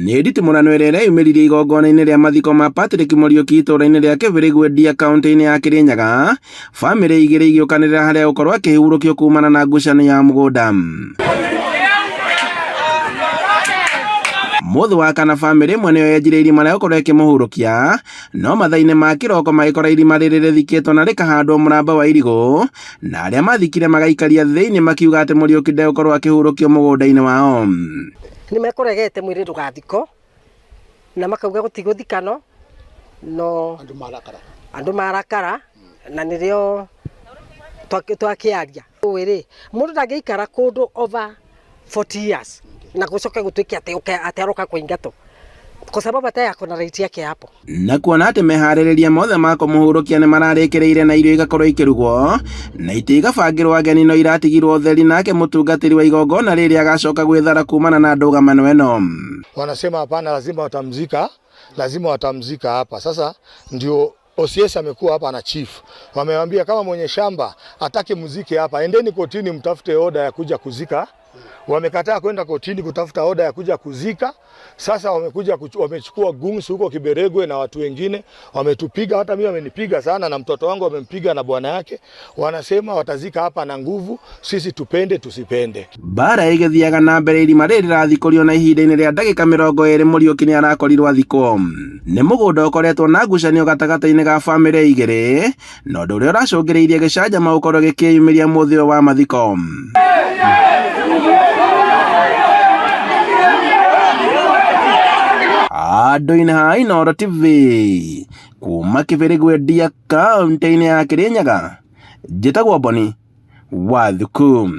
nĩ nditimũrano ĩrĩa yumĩrire igongona-inĩ rĩa mathiko ma Patrick Muriuki itũũra-inĩ rĩa Kĩbĩrĩgwe Ndia kaunti-inĩ ya Kirinyaga, bamĩrĩ igĩrĩ igĩũkanĩrĩra harĩa gũkorwo akĩhurũkio kumana na ngucanio ya mũgũnda. Mũthĩ wa kana bamĩrĩ ĩmwe nĩyo yenjire irima rĩa gũkorwo ĩkĩmũhurũkia, no mathaa-inĩ ma kĩroko magĩkora irima rĩrĩ rĩthikĩtwo na rĩkahandwo mũramba wa irigũ, na arĩa mathikire magaikaria thĩinĩ makiuga atĩ Muriuki ndegũkorwo akĩhurũkio mũgũnda-inĩ wao. Nĩ mekũregete mwĩrĩ ndũgathikwo na makauga gũtigũthikano no andũ marakara na nĩrĩo twakĩaria. Ũĩ mũndũ ndangĩikara kũndũ over 40 years na gũcoke gũtuĩke atĩ aroka kũingatwo kwa sababu hata yako na right yake hapo. Na kuona atĩ meharĩrĩria mothe ma kũmũhurũkia nĩ mararĩkĩrĩire na irio igakorwo ikĩrugwo na itĩ igabangĩrwo ageni no iratigirwo theri, nake mũtungatĩri wa igongona rĩrĩ agacoka gwĩthara kumana na ndũgamano ĩno. Wanasema hapana, lazima watamzika hapa. Sasa ndio OCS amekuwa hapa na chief. Wamewambia kama mwenye shamba atake muziki hapa, endeni kotini mtafute oda ya kuja kuzika. Wamekataa kwenda kotini kutafuta oda ya kuja kuzika. Sasa wamechukua gungs huko Kibĩrĩgwe na watu wengine wametupiga, hata mimi wamenipiga sana na mtoto wangu wamempiga na bwana yake. Wanasema watazika hapa na nguvu, sisi tupende tusipende. Bara ĩgĩthiaga na mbere, irima rĩrĩ rĩrathikũrio na ihinda-inĩ rĩa ndagĩka 20 Muriuki nĩ arakorirwo athikwo. Nĩ mũgũnda ũkoretwo na ngucanio gatagatĩ-inĩ ga bamĩrĩ igĩrĩ, na ũndũ ũrĩa ũracũngĩrĩirie gĩcanjama gũkorwo gĩkĩyumĩria mũthĩ wa mathiko. Andũ-inĩ ha Inooro TV kuma Kĩbĩrĩgwe Ndia kaunti-inĩ ya Kirinyaga, njĩtagwo Boni Wathuku.